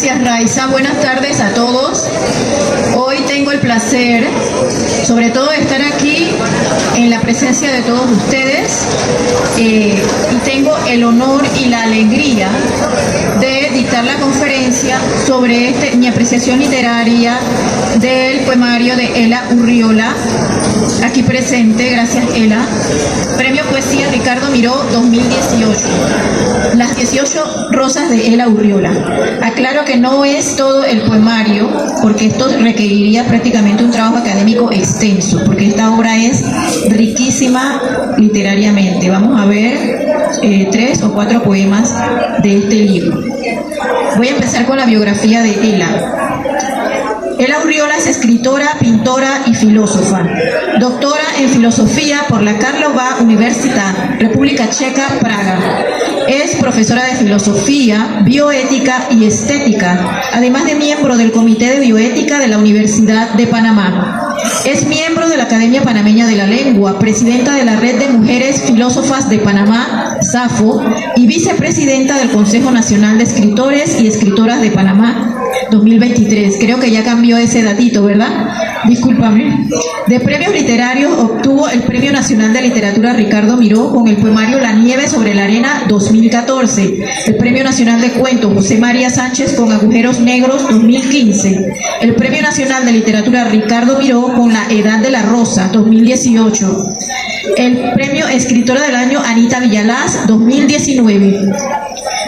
Gracias, Raiza. Buenas tardes a todos. Hoy tengo el placer, sobre todo, de estar aquí en la presencia de todos ustedes y tengo el honor y la alegría de dictar la conferencia sobre mi apreciación literaria del poemario de Ela Urriola, aquí presente. Gracias, Ela. Premio Poesía Ricardo Miró 2018. Las 18 rosas de Ela Urriola. Aclaro que no es todo el poemario, porque esto requeriría prácticamente un trabajo académico extenso, porque esta obra es riquísima literariamente. Vamos a ver 3 o 4 poemas de este libro. Voy a empezar con la biografía de Ela. Ela Urriola es escritora, pintora y filósofa. Doctora en filosofía por la Karlova Universitat, República Checa, Praga. Es profesora de filosofía, bioética y estética, además de miembro del Comité de Bioética de la Universidad de Panamá. Es miembro de la Academia Panameña de la Lengua, presidenta de la Red de Mujeres Filósofas de Panamá, SAFO, y vicepresidenta del Consejo Nacional de Escritores y Escritoras de Panamá, 2023. Creo que ya cambió ese datito, ¿verdad? Discúlpame. De premios literarios obtuvo el Premio Nacional de Literatura Ricardo Miró con el poemario La nieve sobre la arena 2014, el Premio Nacional de Cuento José María Sánchez con Agujeros Negros 2015, el Premio Nacional de Literatura Ricardo Miró con La Edad de la Rosa 2018, el Premio Escritora del Año Anita Villalaz 2019.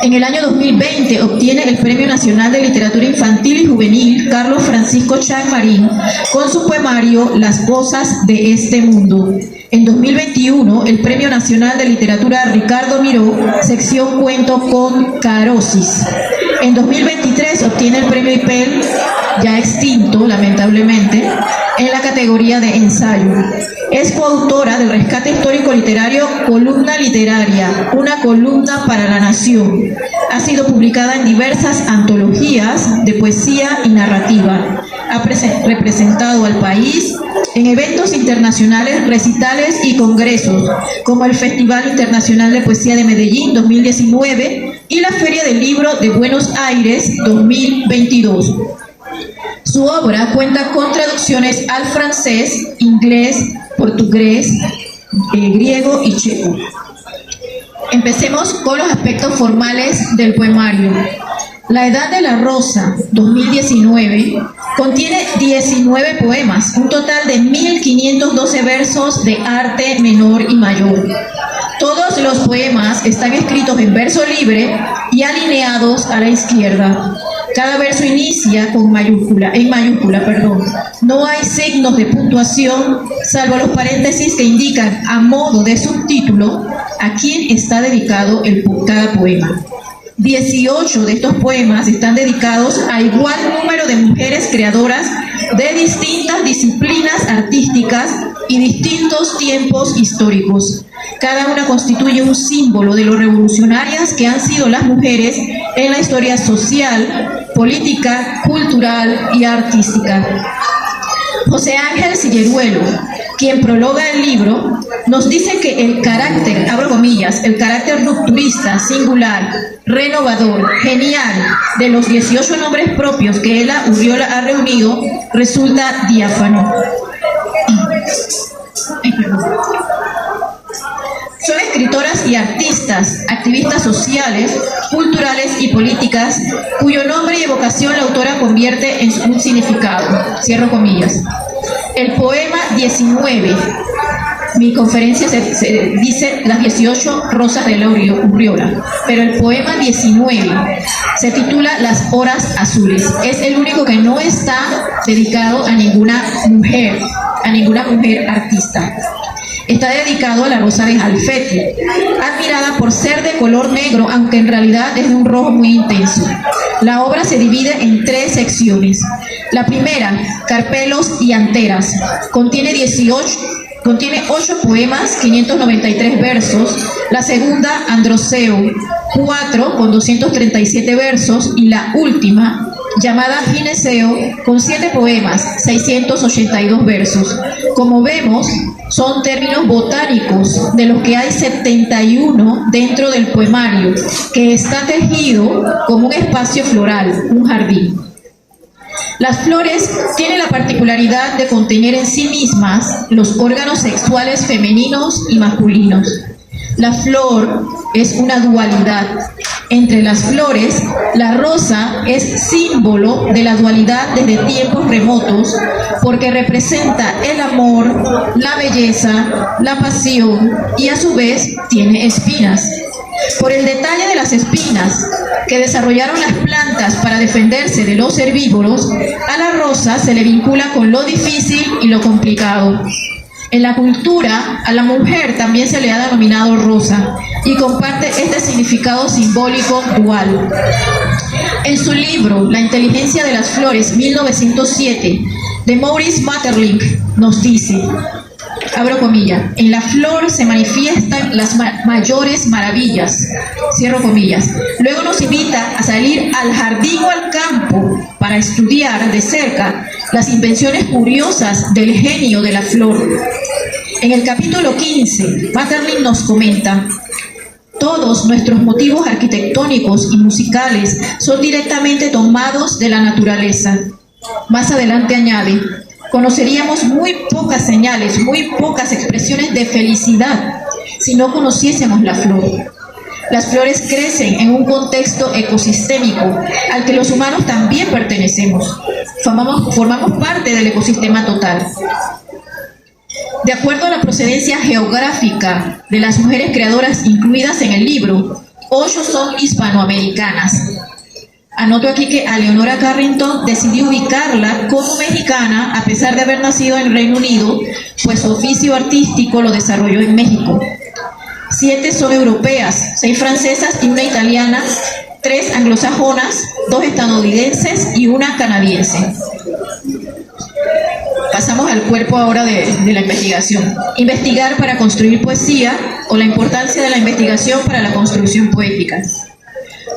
En el año 2020 obtiene el Premio Nacional de Literatura Infantil y Juvenil Carlos Francisco Chan Marín con su poemario Las Cosas de este Mundo. En 2021, el Premio Nacional de Literatura Ricardo Miró, sección Cuento con Carosis. En 2023 obtiene el Premio IPEL, ya extinto lamentablemente, en la categoría de ensayo. Es coautora del Rescate Histórico Literario Columna Literaria, una columna para la nación. Ha sido publicada en diversas antologías de poesía y narrativa. Ha representado al país en eventos internacionales, recitales y congresos, como el Festival Internacional de Poesía de Medellín 2019 y la Feria del Libro de Buenos Aires 2022. Su obra cuenta con traducciones al francés, inglés, portugués, griego y checo. Empecemos con los aspectos formales del poemario. La Edad de la Rosa, 2019, contiene 19 poemas, un total de 1512 versos de arte menor y mayor. Todos los poemas están escritos en verso libre y alineados a la izquierda. Cada verso inicia en mayúscula. No hay signos de puntuación, salvo los paréntesis que indican a modo de subtítulo a quién está dedicado cada poema. 18 de estos poemas están dedicados a igual número de mujeres creadoras de distintas disciplinas artísticas y distintos tiempos históricos. Cada una constituye un símbolo de lo revolucionarias que han sido las mujeres en la historia social, política, cultural y artística. José Ángel Silleruelo, quien prologa el libro, nos dice que el carácter, abro comillas, el carácter rupturista, singular, renovador, genial de los 18 nombres propios que Ela Urriola ha reunido resulta diáfano. Son escritoras y artistas, activistas sociales, culturales y políticas, cuyo nombre y evocación la autora convierte en un significado. Cierro comillas. El poema 19, mi conferencia se dice las 18 rosas de Ela Urriola, pero el poema 19 se titula Las Horas Azules. Es el único que no está dedicado a ninguna mujer artista. Está dedicado a la rosa de Jalfeti, admirada por ser de color negro, aunque en realidad es de un rojo muy intenso. La obra se divide en 3 secciones. La primera, Carpelos y Anteras, contiene 8 poemas, 593 versos. La segunda, Androceo, 4 con 237 versos. Y la última, llamada Gineceo, con 7 poemas, 682 versos. Como vemos, son términos botánicos, de los que hay 71 dentro del poemario, que está tejido como un espacio floral, un jardín. Las flores tienen la particularidad de contener en sí mismas los órganos sexuales femeninos y masculinos. La flor es una dualidad. Entre las flores, la rosa es símbolo de la dualidad desde tiempos remotos, porque representa el amor, la belleza, la pasión y a su vez tiene espinas. Por el detalle de las espinas que desarrollaron las plantas para defenderse de los herbívoros, a la rosa se le vincula con lo difícil y lo complicado. En la cultura, a la mujer también se le ha denominado rosa y comparte este significado simbólico dual. En su libro La inteligencia de las flores, 1907, de Maurice Maeterlinck, nos dice, abro comillas, en la flor se manifiestan las mayores maravillas, cierro comillas. Luego nos invita a salir al jardín o al campo para estudiar de cerca las invenciones curiosas del genio de la flor. En el capítulo 15, Maeterlinck nos comenta, todos nuestros motivos arquitectónicos y musicales son directamente tomados de la naturaleza. Más adelante añade, conoceríamos muy pocas señales, muy pocas expresiones de felicidad si no conociésemos la flor. Las flores crecen en un contexto ecosistémico al que los humanos también pertenecemos. Formamos parte del ecosistema total. De acuerdo a la procedencia geográfica de las mujeres creadoras incluidas en el libro, 8 son hispanoamericanas. Anoto aquí que a Leonora Carrington decidió ubicarla como mexicana a pesar de haber nacido en Reino Unido, pues su oficio artístico lo desarrolló en México. 7 son europeas, 6 francesas y una italiana, 3 anglosajonas, 2 estadounidenses y una canadiense. Pasamos al cuerpo ahora de la investigación. Investigar para construir poesía o la importancia de la investigación para la construcción poética.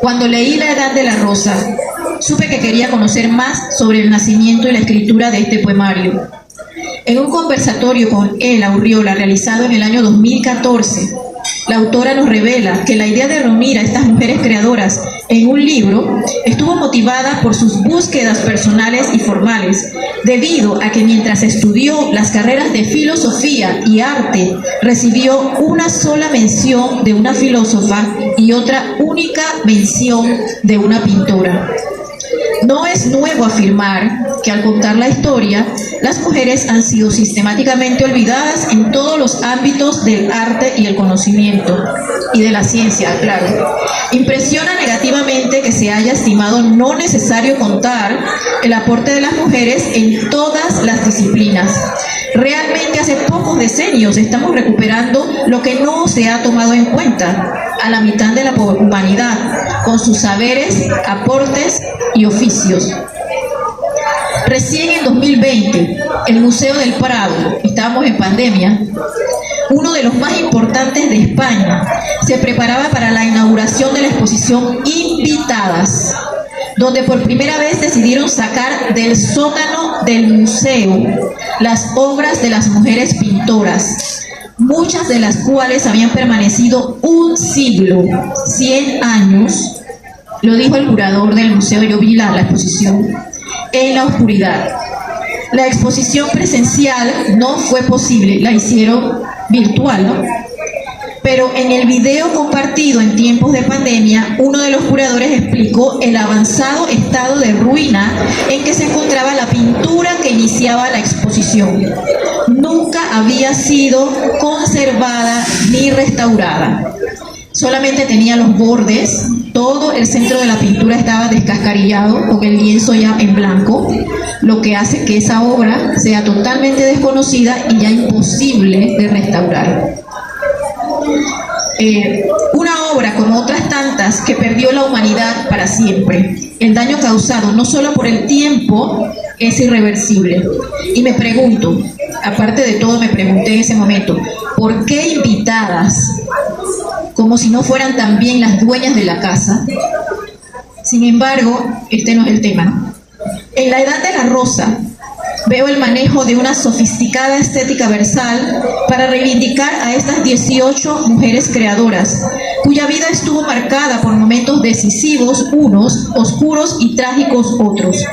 Cuando leí La Edad de la Rosa, supe que quería conocer más sobre el nacimiento y la escritura de este poemario. En un conversatorio con Ela Urriola realizado en el año 2014, la autora nos revela que la idea de reunir a estas mujeres creadoras en un libro estuvo motivada por sus búsquedas personales y formales, debido a que mientras estudió las carreras de filosofía y arte, recibió una sola mención de una filósofa y otra única mención de una pintora. No es nuevo afirmar que al contar la historia, las mujeres han sido sistemáticamente olvidadas en todos los ámbitos del arte y el conocimiento, y de la ciencia, claro. Impresiona negativamente que se haya estimado no necesario contar el aporte de las mujeres en todas las disciplinas. Realmente hace pocos decenios estamos recuperando lo que no se ha tomado en cuenta a la mitad de la humanidad, con sus saberes, aportes y oficios. Recién en 2020, el Museo del Prado, estábamos en pandemia, uno de los más importantes de España, se preparaba para la inauguración de la exposición Invitadas, donde por primera vez decidieron sacar del sótano del museo las obras de las mujeres pintoras, muchas de las cuales habían permanecido un siglo, 100 años, lo dijo el curador del museo, yo vi la exposición, en la oscuridad. La exposición presencial no fue posible, la hicieron virtual, ¿no? Pero en el video compartido en tiempos de pandemia, uno de los curadores explicó el avanzado estado de ruina en que se encontraba la pintura que iniciaba la exposición. Nunca había sido conservada ni restaurada. Solamente tenía los bordes, todo el centro de la pintura estaba descascarillado con el lienzo ya en blanco, lo que hace que esa obra sea totalmente desconocida y ya imposible de restaurar. Una obra como otras tantas que perdió la humanidad para siempre. El daño causado no solo por el tiempo es irreversible. Y me pregunto, aparte de todo me pregunté en ese momento, ¿por qué Invitadas? Como si no fueran también las dueñas de la casa. Sin embargo, este no es el tema, ¿no? En La Edad de la Rosa, veo el manejo de una sofisticada estética versal para reivindicar a estas 18 mujeres creadoras, cuya vida estuvo marcada por momentos decisivos unos, oscuros y trágicos otros.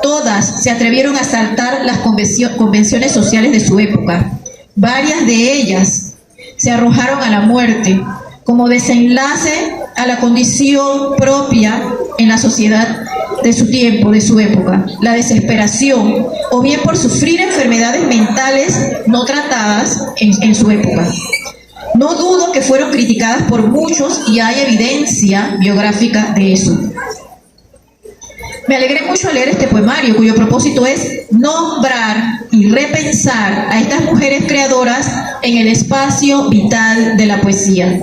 Todas se atrevieron a saltar las convenciones sociales de su época. Varias de ellas se arrojaron a la muerte como desenlace a la condición propia en la sociedad de su tiempo, de su época, la desesperación, o bien por sufrir enfermedades mentales no tratadas en su época. No dudo que fueron criticadas por muchos y hay evidencia biográfica de eso. Me alegré mucho al leer este poemario, cuyo propósito es nombrar y repensar a estas mujeres creadoras en el espacio vital de la poesía.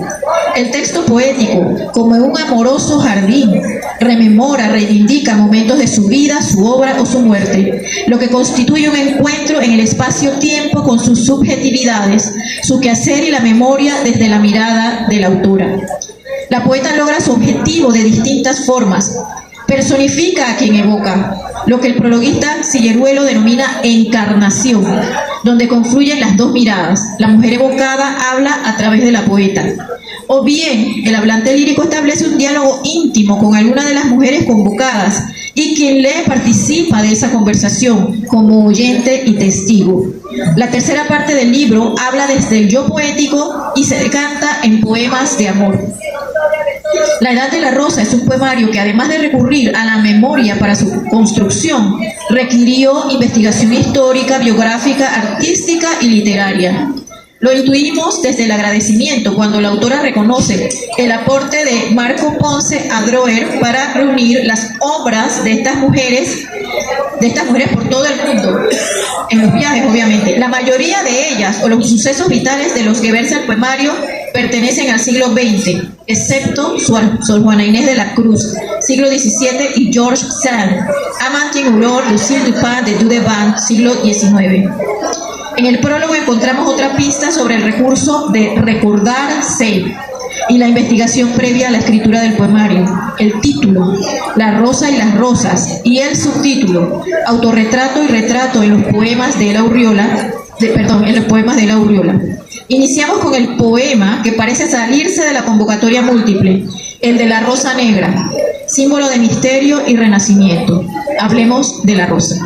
El texto poético, como en un amoroso jardín, rememora, reivindica momentos de su vida, su obra o su muerte, lo que constituye un encuentro en el espacio-tiempo con sus subjetividades, su quehacer y la memoria desde la mirada de la autora. La poeta logra su objetivo de distintas formas. Personifica a quien evoca, lo que el prologuista Silleruelo denomina encarnación, donde confluyen las dos miradas. La mujer evocada habla a través de la poeta. O bien, el hablante lírico establece un diálogo íntimo con alguna de las mujeres convocadas y quien lee participa de esa conversación como oyente y testigo. La tercera parte del libro habla desde el yo poético y se decanta en poemas de amor. La Edad de la Rosa es un poemario que, además de recurrir a la memoria para su construcción, requirió investigación histórica, biográfica, artística y literaria. Lo intuimos desde el agradecimiento cuando la autora reconoce el aporte de Marco Ponce Adroer para reunir las obras de estas mujeres por todo el mundo, en los viajes obviamente. La mayoría de ellas, o los sucesos vitales de los que versa el poemario, pertenecen al siglo XX, excepto Sor Juana Inés de la Cruz, siglo XVII, y Georges Sand, Amandine Aurore, Lucille Dupin de Dudevant, siglo XIX. En el prólogo encontramos otra pista sobre el recurso de recordarse y la investigación previa a la escritura del poemario. El título, La rosa y las rosas, y el subtítulo, Autorretrato y retrato en los poemas de la Urriola, en los poemas de la Urriola. Iniciamos con el poema que parece salirse de la convocatoria múltiple, el de la rosa negra, símbolo de misterio y renacimiento. Hablemos de la rosa.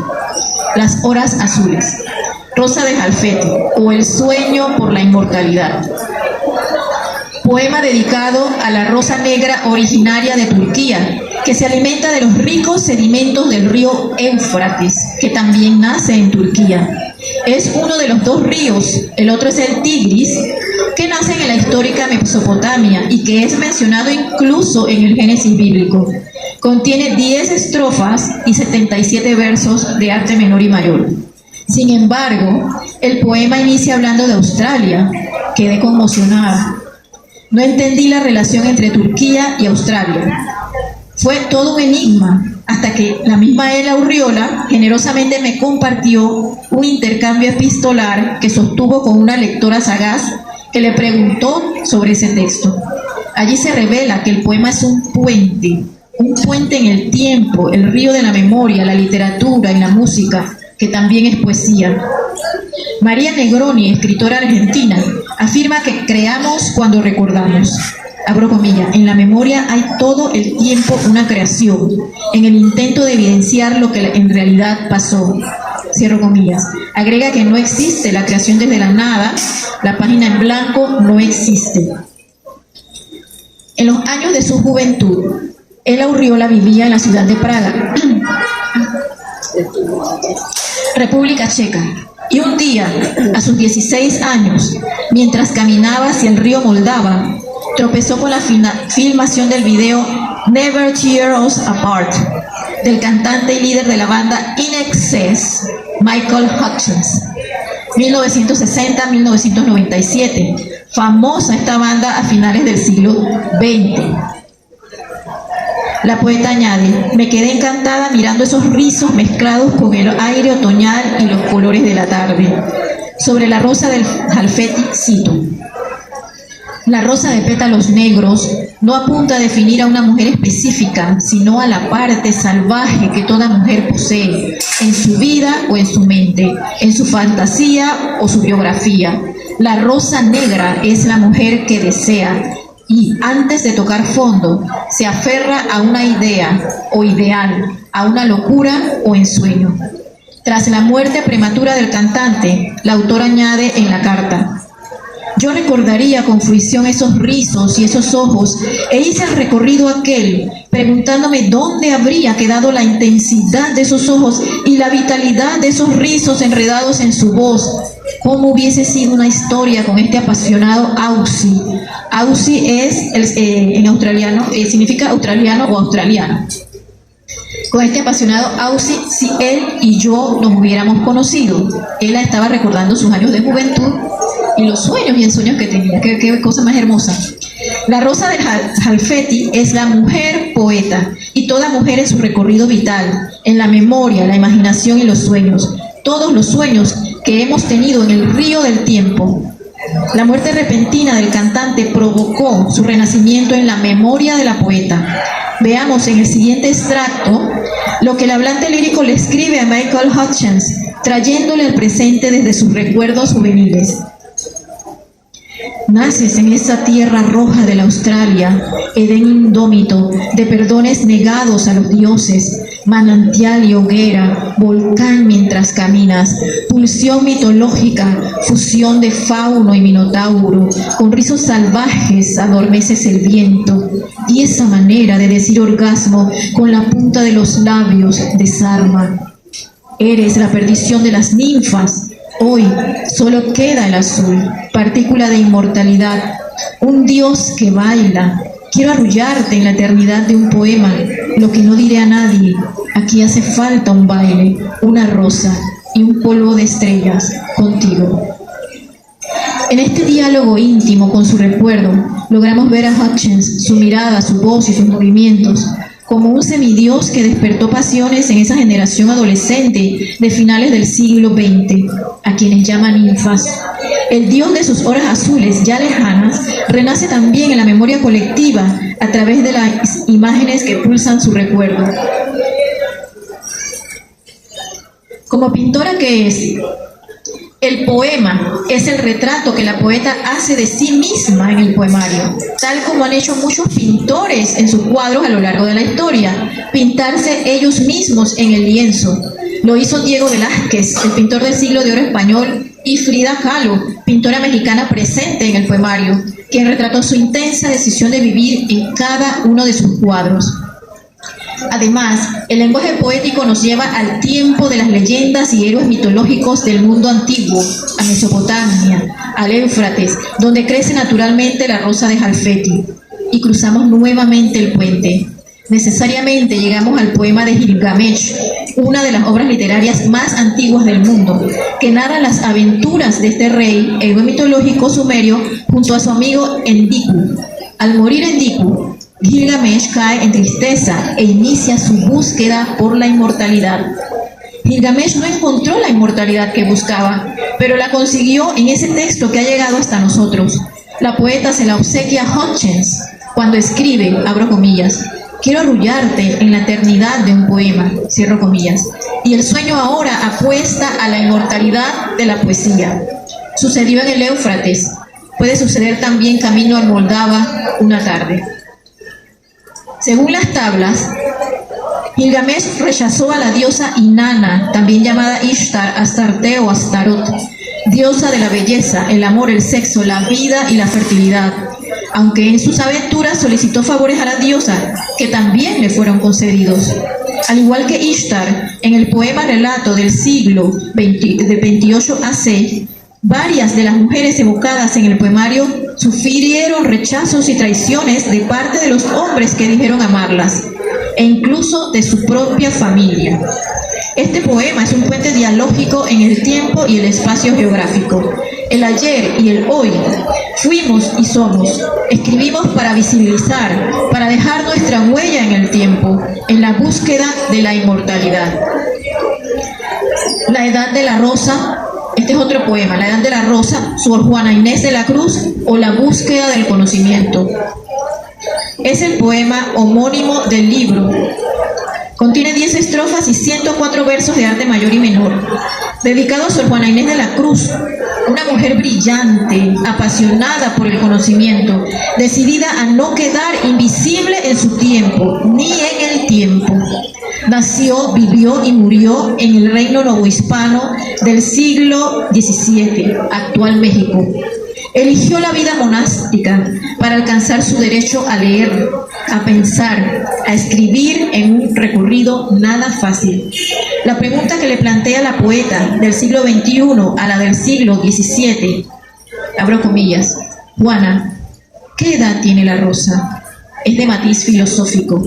Las horas azules. Rosa de Jalfeti, o El sueño por la inmortalidad. Poema dedicado a la rosa negra originaria de Turquía, que se alimenta de los ricos sedimentos del río Éufrates, que también nace en Turquía. Es uno de los dos ríos, el otro es el Tigris, que nacen en la histórica Mesopotamia y que es mencionado incluso en el Génesis bíblico. Contiene 10 estrofas y 77 versos de arte menor y mayor. Sin embargo, el poema inicia hablando de Australia. Quedé conmocionada. No entendí la relación entre Turquía y Australia. Fue todo un enigma, hasta que la misma Ela Urriola generosamente me compartió un intercambio epistolar que sostuvo con una lectora sagaz que le preguntó sobre ese texto. Allí se revela que el poema es un puente en el tiempo, el río de la memoria, la literatura y la música, que también es poesía. María Negroni, escritora argentina, afirma que creamos cuando recordamos. Abro comillas, en la memoria hay todo el tiempo una creación, en el intento de evidenciar lo que en realidad pasó. Cierro comillas. Agrega que no existe la creación desde la nada, la página en blanco no existe. En los años de su juventud, Ela Urriola vivía en la ciudad de Praga, República Checa, y un día, a sus 16 años, mientras caminaba hacia el río Moldava, tropezó con la filmación del video Never Tear Us Apart, del cantante y líder de la banda In Excess, Michael Hutchence. 1960-1997, famosa esta banda a finales del siglo XX. La poeta añade, me quedé encantada mirando esos rizos mezclados con el aire otoñal y los colores de la tarde. Sobre la rosa del Jalfeti cito, La rosa de pétalos negros no apunta a definir a una mujer específica, sino a la parte salvaje que toda mujer posee, en su vida o en su mente, en su fantasía o su biografía. La rosa negra es la mujer que desea y, antes de tocar fondo, se aferra a una idea o ideal, a una locura o ensueño. Tras la muerte prematura del cantante, la autora añade en la carta: yo recordaría con fruición esos rizos y esos ojos, e hice el recorrido aquel, preguntándome dónde habría quedado la intensidad de esos ojos y la vitalidad de esos rizos enredados en su voz. ¿Cómo hubiese sido una historia con este apasionado Aussie? Aussie es, en australiano, significa australiano o australiano. Con este apasionado Aussie, si él y yo nos hubiéramos conocido. Él estaba recordando sus años de juventud y los sueños y ensueños que tenía. Qué cosa más hermosa. La rosa de Halfeti es la mujer poeta, y toda mujer en su recorrido vital, en la memoria, la imaginación y los sueños. Todos los sueños que hemos tenido en el río del tiempo. La muerte repentina del cantante provocó su renacimiento en la memoria de la poeta. Veamos en el siguiente extracto lo que el hablante lírico le escribe a Michael Hutchence, trayéndole al presente desde sus recuerdos juveniles. Naces en esa tierra roja de la Australia, Edén indómito, de perdones negados a los dioses, manantial y hoguera, volcán mientras caminas, pulsión mitológica, fusión de fauno y minotauro, con rizos salvajes adormeces el viento, y esa manera de decir orgasmo con la punta de los labios desarma. Eres la perdición de las ninfas. Hoy solo queda el azul, partícula de inmortalidad, un dios que baila. Quiero arrullarte en la eternidad de un poema, lo que no diré a nadie. Aquí hace falta un baile, una rosa y un polvo de estrellas contigo. En este diálogo íntimo con su recuerdo, logramos ver a Hutchence, su mirada, su voz y sus movimientos, como un semidios que despertó pasiones en esa generación adolescente de finales del siglo XX, a quienes llaman ninfas. El dios de sus horas azules ya lejanas renace también en la memoria colectiva a través de las imágenes que pulsan su recuerdo. Como pintora que es, el poema es el retrato que la poeta hace de sí misma en el poemario, tal como han hecho muchos pintores en sus cuadros a lo largo de la historia, pintarse ellos mismos en el lienzo. Lo hizo Diego Velázquez, el pintor del siglo de oro español, y Frida Kahlo, pintora mexicana presente en el poemario, quien retrató su intensa decisión de vivir en cada uno de sus cuadros. Además, el lenguaje poético nos lleva al tiempo de las leyendas y héroes mitológicos del mundo antiguo, a Mesopotamia, al Éufrates, donde crece naturalmente la rosa de Halfeti, y cruzamos nuevamente el puente. Necesariamente llegamos al poema de Gilgamesh, una de las obras literarias más antiguas del mundo, que narra las aventuras de este rey, héroe mitológico sumerio, junto a su amigo Enkidu. Al morir Enkidu, Gilgamesh cae en tristeza e inicia su búsqueda por la inmortalidad. Gilgamesh no encontró la inmortalidad que buscaba, pero la consiguió en ese texto que ha llegado hasta nosotros. La poeta se la obsequia a Hutchence cuando escribe, abro comillas, quiero arrullarte en la eternidad de un poema, cierro comillas, y el sueño ahora apuesta a la inmortalidad de la poesía. Sucedió en el Éufrates, puede suceder también camino al Moldava una tarde. Según las tablas, Gilgamesh rechazó a la diosa Inanna, también llamada Ishtar, Astarte o Astarot, diosa de la belleza, el amor, el sexo, la vida y la fertilidad, aunque en sus aventuras solicitó favores a la diosa, que también le fueron concedidos. Al igual que Ishtar, en el poema relato del siglo del 28 AC, varias de las mujeres evocadas en el poemario sufrieron rechazos y traiciones de parte de los hombres que dijeron amarlas, e incluso de su propia familia. Este poema es un puente dialógico en el tiempo y el espacio geográfico. El ayer y el hoy, fuimos y somos. Escribimos para visibilizar, para dejar nuestra huella en el tiempo, en la búsqueda de la inmortalidad. La edad de la rosa Este es otro poema, La Edad de la Rosa, Sor Juana Inés de la Cruz o La Búsqueda del Conocimiento. Es el poema homónimo del libro. Contiene 10 estrofas y 104 versos de arte mayor y menor, dedicado a Sor Juana Inés de la Cruz, una mujer brillante, apasionada por el conocimiento, decidida a no quedar invisible en su tiempo, ni en el tiempo. Nació, vivió y murió en el reino novohispano del siglo XVII, actual México. Eligió la vida monástica para alcanzar su derecho a leer, a pensar, a escribir en un recorrido nada fácil. La pregunta que le plantea la poeta del siglo XXI a la del siglo XVII, abro comillas, Juana, ¿qué edad tiene la rosa? Es de matiz filosófico.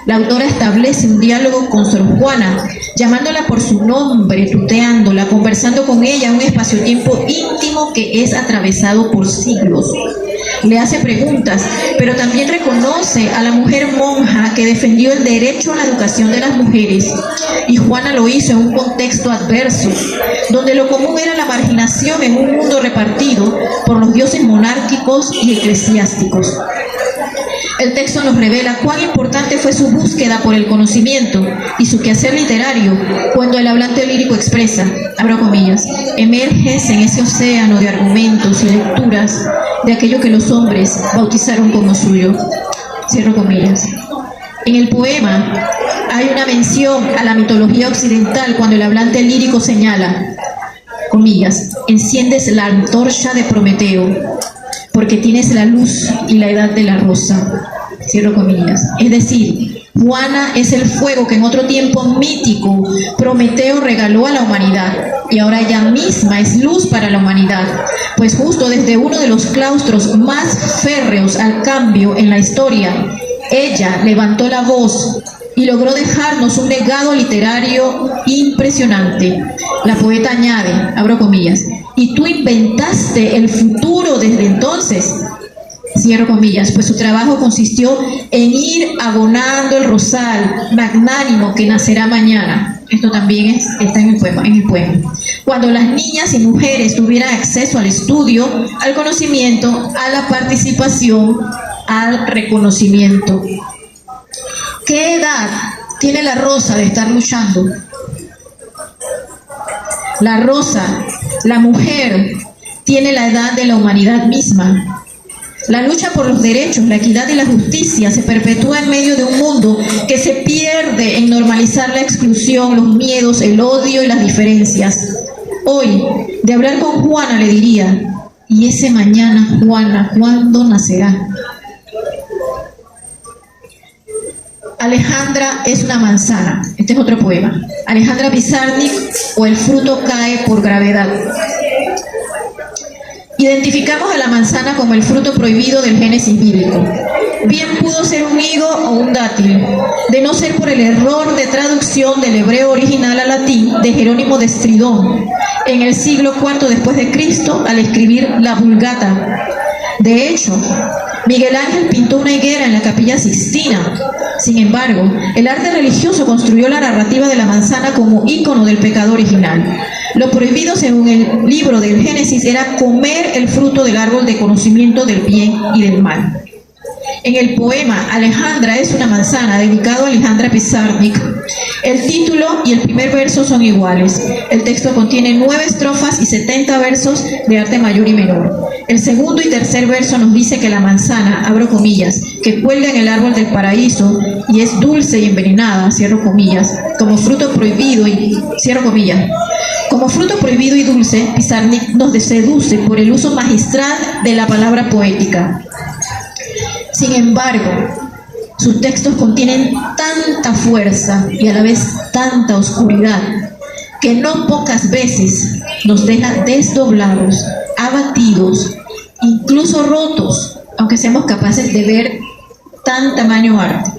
La autora establece un diálogo con Sor Juana, llamándola por su nombre, tuteándola, conversando con ella un espacio-tiempo íntimo que es atravesado por siglos. Le hace preguntas, pero también reconoce a la mujer monja que defendió el derecho a la educación de las mujeres. Y Juana lo hizo en un contexto adverso, donde lo común era la marginación en un mundo repartido por los dioses monárquicos y eclesiásticos. El texto nos revela cuán importante fue su búsqueda por el conocimiento y su quehacer literario cuando el hablante lírico expresa, abro comillas, emerges en ese océano de argumentos y lecturas de aquello que los hombres bautizaron como suyo, cierro comillas. En el poema hay una mención a la mitología occidental cuando el hablante lírico señala, comillas, enciendes la antorcha de Prometeo, porque tienes la luz y la edad de la rosa, cierro comillas. Es decir, Juana es el fuego que en otro tiempo mítico Prometeo regaló a la humanidad y ahora ella misma es luz para la humanidad, pues justo desde uno de los claustros más férreos al cambio en la historia, ella levantó la voz y logró dejarnos un legado literario impresionante. La poeta añade, abro comillas, y tú inventaste el futuro desde entonces, cierro comillas, pues su trabajo consistió en ir abonando el rosal magnánimo que nacerá mañana. Esto también está en el poema. Cuando las niñas y mujeres tuvieran acceso al estudio, al conocimiento, a la participación, al reconocimiento. ¿Qué edad tiene la rosa de estar luchando? La rosa, la mujer, tiene la edad de la humanidad misma. La lucha por los derechos, la equidad y la justicia se perpetúa en medio de un mundo que se pierde en normalizar la exclusión, los miedos, el odio y las diferencias. Hoy, de hablar con Juana, le diría, ¿y ese mañana, Juana, cuándo nacerá? Alejandra es una manzana. Este es otro poema. Alejandra Pizarnik o El fruto cae por gravedad. Identificamos a la manzana como el fruto prohibido del Génesis bíblico. Bien pudo ser un higo o un dátil, de no ser por el error de traducción del hebreo original al latín de Jerónimo de Estridón, en el siglo IV después de Cristo, al escribir la Vulgata. De hecho, Miguel Ángel pintó una higuera en la Capilla Sixtina. Sin embargo, el arte religioso construyó la narrativa de la manzana como ícono del pecado original. Lo prohibido, según el libro del Génesis, era comer el fruto del árbol de conocimiento del bien y del mal. En el poema Alejandra es una manzana, dedicado a Alejandra Pizarnik, el título y el primer verso son iguales. El texto contiene 9 estrofas y 70 versos de arte mayor y menor. El segundo y tercer verso nos dice que la manzana, abro comillas, que cuelga en el árbol del paraíso y es dulce y envenenada, cierro comillas, como fruto prohibido y cierro comillas. Como fruto prohibido y dulce, Pizarnik nos seduce por el uso magistral de la palabra poética. Sin embargo, sus textos contienen tanta fuerza y a la vez tanta oscuridad que no pocas veces nos deja desdoblados, abatidos, incluso rotos, aunque seamos capaces de ver tan tamaño arte.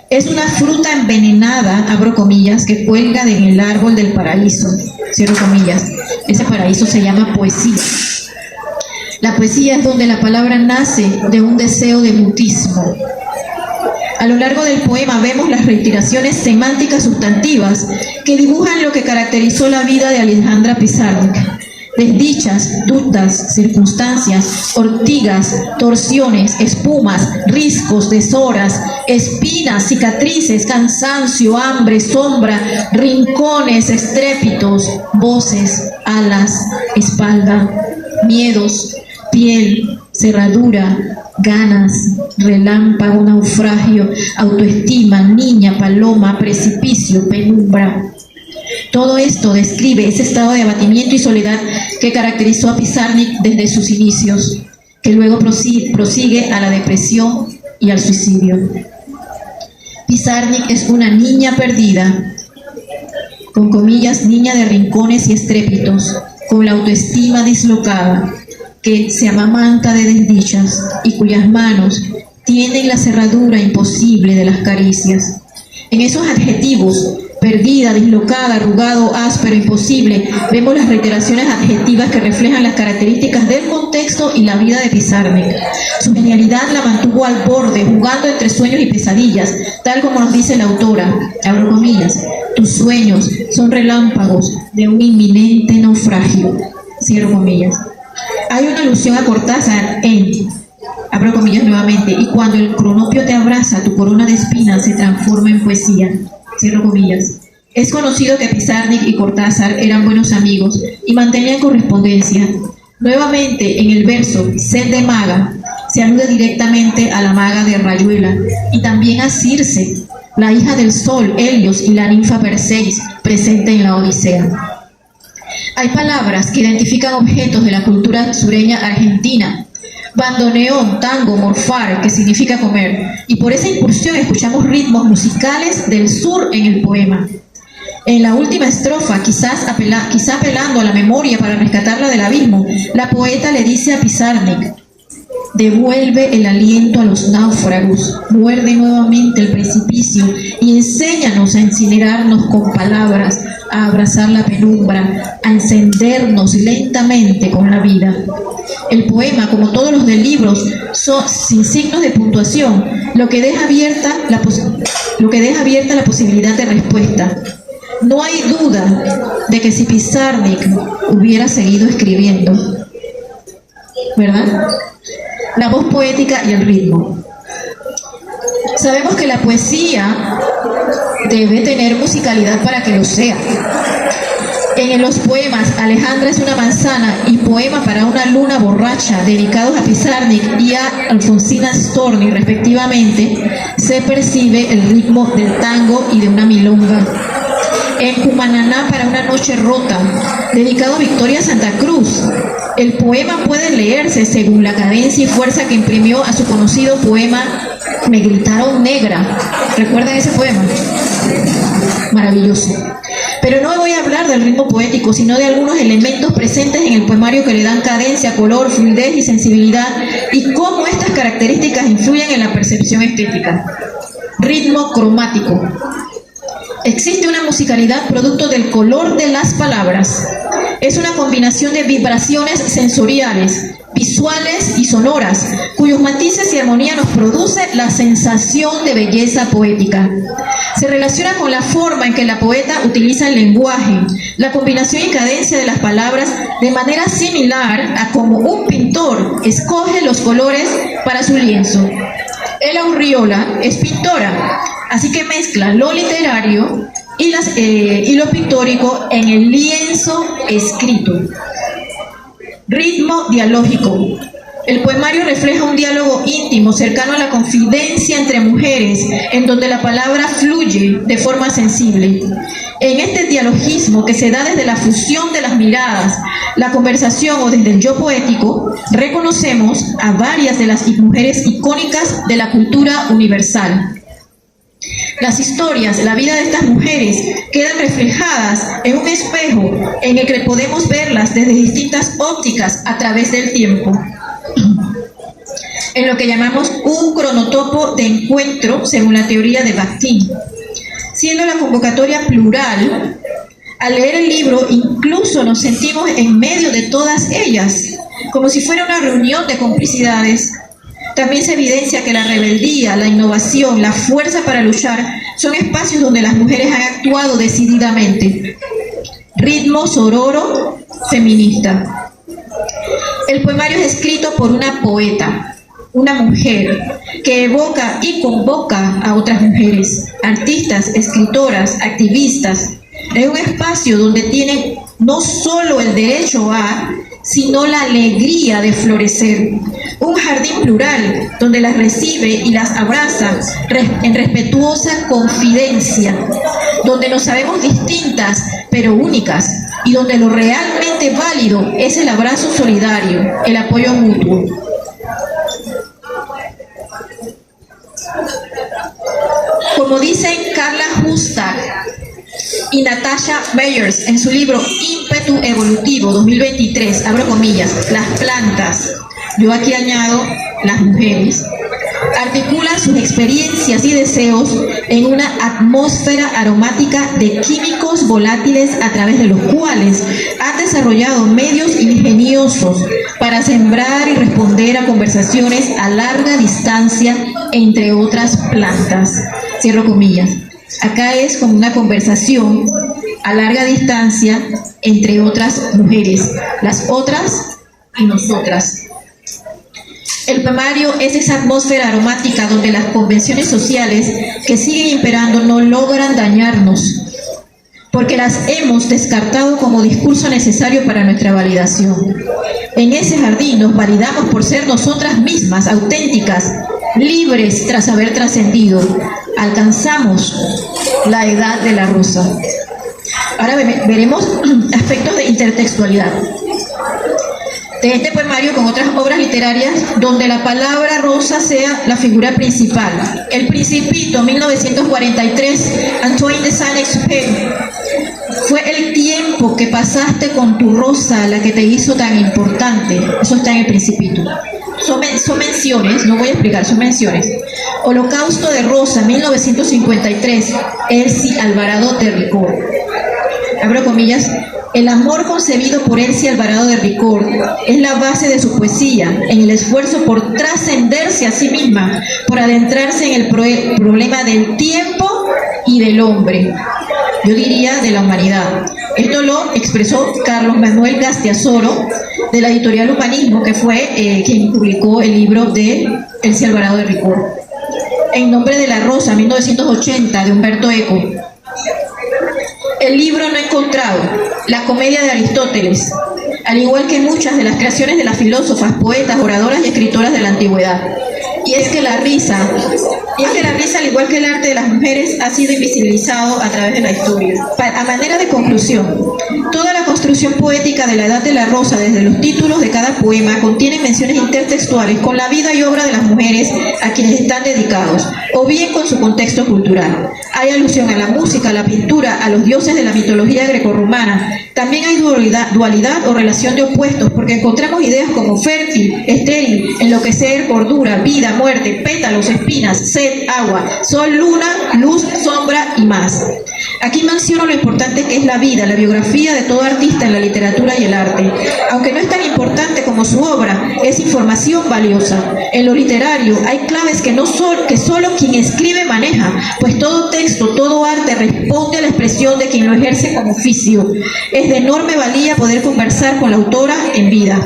Es una fruta envenenada, abro comillas, que cuelga en el árbol del paraíso, cierro comillas. Ese paraíso se llama poesía. La poesía es donde la palabra nace de un deseo de mutismo. A lo largo del poema vemos las reiteraciones semánticas sustantivas que dibujan lo que caracterizó la vida de Alejandra Pizarnik. Desdichas, dudas, circunstancias, ortigas, torsiones, espumas, riscos, deshoras, espinas, cicatrices, cansancio, hambre, sombra, rincones, estrépitos, voces, alas, espalda, miedos, piel, cerradura, ganas, relámpago, naufragio, autoestima, niña, paloma, precipicio, penumbra. Todo esto describe ese estado de abatimiento y soledad que caracterizó a Pizarnik desde sus inicios, que luego prosigue a la depresión y al suicidio. Pizarnik es una niña perdida, con comillas, niña de rincones y estrépitos, con la autoestima dislocada, que se amamanta de desdichas y cuyas manos tienen la cerradura imposible de las caricias. En esos adjetivos, perdida, dislocada, arrugado, áspero, imposible, vemos las reiteraciones adjetivas que reflejan las características del contexto y la vida de Pizarnik. Su genialidad la mantuvo al borde, jugando entre sueños y pesadillas, tal como nos dice la autora, abro comillas, tus sueños son relámpagos de un inminente naufragio, cierro comillas. Hay una alusión a Cortázar en, abro comillas nuevamente, y cuando el cronopio te abraza, tu corona de espinas se transforma en poesía, cierro comillas. Es conocido que Pizarnik y Cortázar eran buenos amigos y mantenían correspondencia. Nuevamente, en el verso Sed de maga, se alude directamente a la maga de Rayuela y también a Circe, la hija del sol, Helios, y la ninfa Perseis, presente en la Odisea. Hay palabras que identifican objetos de la cultura sureña argentina. Bandoneón, tango, morfar, que significa comer. Y por esa incursión escuchamos ritmos musicales del sur en el poema. En la última estrofa, quizá apelando a la memoria para rescatarla del abismo, la poeta le dice a Pizarnik: devuelve el aliento a los náufragos, muerde nuevamente el precipicio y enséñanos a incinerarnos con palabras, a abrazar la penumbra, a encendernos lentamente con la vida. El poema, como todos los del libro, son sin signos de puntuación, lo que deja abierta la posibilidad de respuesta. No hay duda de que si Pizarnik hubiera seguido escribiendo, ¿verdad?, la voz poética y el ritmo. Sabemos que la poesía debe tener musicalidad para que lo sea. En los poemas Alejandra es una manzana y Poema para una luna borracha, dedicados a Pizarnik y a Alfonsina Storni respectivamente, se percibe el ritmo del tango y de una milonga. En Cumananá para una noche rota, dedicado a Victoria Santa Cruz, el poema puede leerse según la cadencia y fuerza que imprimió a su conocido poema Me gritaron negra. ¿Recuerdan ese poema? Maravilloso. Pero no voy a hablar del ritmo poético, sino de algunos elementos presentes en el poemario que le dan cadencia, color, fluidez y sensibilidad, y cómo estas características influyen en la percepción estética. Ritmo cromático. Existe una musicalidad producto del color de las palabras. Es una combinación de vibraciones sensoriales, visuales y sonoras, cuyos matices y armonía nos produce la sensación de belleza poética. Se relaciona con la forma en que la poeta utiliza el lenguaje, la combinación y cadencia de las palabras, de manera similar a como un pintor escoge los colores para su lienzo. Ela Urriola es pintora, así que mezcla lo literario y lo pictórico en el lienzo escrito. Ritmo dialógico. El poemario refleja un diálogo íntimo, cercano a la confidencia entre mujeres, en donde la palabra fluye de forma sensible. En este dialogismo que se da desde la fusión de las miradas, la conversación o desde el yo poético, reconocemos a varias de las mujeres icónicas de la cultura universal. Las historias, la vida de estas mujeres quedan reflejadas en un espejo en el que podemos verlas desde distintas ópticas a través del tiempo, en lo que llamamos un cronotopo de encuentro según la teoría de Bakhtin. Siendo la convocatoria plural, al leer el libro incluso nos sentimos en medio de todas ellas, como si fuera una reunión de complicidades. También se evidencia que la rebeldía, la innovación, la fuerza para luchar son espacios donde las mujeres han actuado decididamente. Ritmo sororo feminista. El poemario es escrito por una poeta, una mujer, que evoca y convoca a otras mujeres, artistas, escritoras, activistas. Es un espacio donde tienen no solo el derecho a, sino la alegría de florecer. Un jardín plural donde las recibe y las abraza en respetuosa confidencia, donde nos sabemos distintas pero únicas y donde lo realmente válido es el abrazo solidario, el apoyo mutuo. Como dicen Carla Hustad y Natasha Meyers en su libro Ímpetu Evolutivo 2023, abro comillas, las plantas, yo aquí añado las mujeres, articulan sus experiencias y deseos en una atmósfera aromática de químicos volátiles a través de los cuales han desarrollado medios ingeniosos para sembrar y responder a conversaciones a larga distancia entre otras plantas. Cierro comillas. Acá es como una conversación a larga distancia entre otras mujeres, las otras y nosotras. El poemario es esa atmósfera aromática donde las convenciones sociales que siguen imperando no logran dañarnos, porque las hemos descartado como discurso necesario para nuestra validación. En ese jardín nos validamos por ser nosotras mismas, auténticas, libres tras haber trascendido. Alcanzamos la edad de la rosa. Ahora veremos aspectos de intertextualidad de este poemario con otras obras literarias donde la palabra rosa sea la figura principal. El Principito, 1943, Antoine de Saint-Exupéry. Fue el tiempo que pasaste con tu rosa la que te hizo tan importante. Eso está en el Principito. Son menciones, no voy a explicar, son menciones. Holocausto de Rosa, 1953, Elsie Alvarado de Ricord. Abro comillas. El amor concebido por Elsie Alvarado de Ricord es la base de su poesía, en el esfuerzo por trascenderse a sí misma, por adentrarse en el problema del tiempo y del hombre, yo diría de la humanidad. Esto lo expresó Carlos Manuel Gastiazoro, de la editorial Humanismo, que fue quien publicó el libro de Elsie Alvarado de Ricord. En nombre de la rosa, 1980, de Humberto Eco. El libro no encontrado, la comedia de Aristóteles, al igual que muchas de las creaciones de las filósofas, poetas, oradoras y escritoras de la antigüedad. Y es que la risa, al igual que el arte de las mujeres, ha sido invisibilizado a través de la historia. A manera de conclusión, toda la construcción poética de la Edad de la Rosa, desde los títulos de cada poema, contiene menciones intertextuales con la vida y obra de las mujeres a quienes están dedicados, o bien con su contexto cultural. Hay alusión a la música, a la pintura, a los dioses de la mitología grecorromana. También hay dualidad o relación de opuestos, porque encontramos ideas como fértil, estéril, enloquecer, cordura, vida, muerte, pétalos, espinas, sed, agua, sol, luna, luz, sombra y más. Aquí menciono lo importante que es la vida, la biografía de todo artista en la literatura y el arte. Aunque no es tan importante como su obra, es información valiosa. En lo literario hay claves que solo quien escribe maneja, pues todo texto, todo arte responde a la expresión de quien lo ejerce como oficio. Es de enorme valía poder conversar con la autora en vida,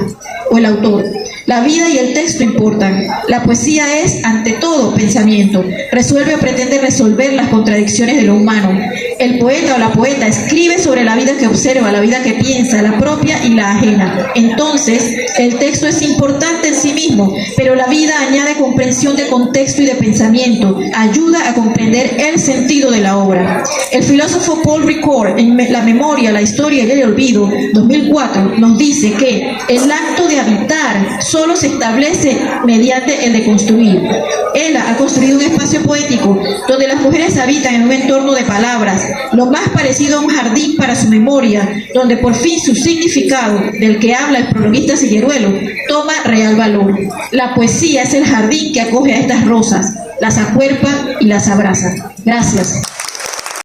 o el autor. La vida y el texto importan. La poesía es, ante todo, pensamiento. Resuelve o pretende resolver las contradicciones de lo humano. El poeta o la poeta escribe sobre la vida que observa, la vida que piensa, la propia y la ajena. Entonces, el texto es importante en sí mismo, pero la vida añade comprensión de contexto y de pensamiento, ayuda a comprender el sentido de la obra. El filósofo Paul Ricoeur, en La memoria, la historia y el olvido, 2004, nos dice que el acto de habitar solo se establece mediante el de construir. Él ha construido un espacio poético donde las mujeres habitan en un entorno de palabras, lo más parecido a un jardín para su memoria, donde por fin su significado, del que habla el prologuista Silleruelo, toma real valor. La poesía es el jardín que acoge a estas rosas, las acuerpa y las abraza. Gracias.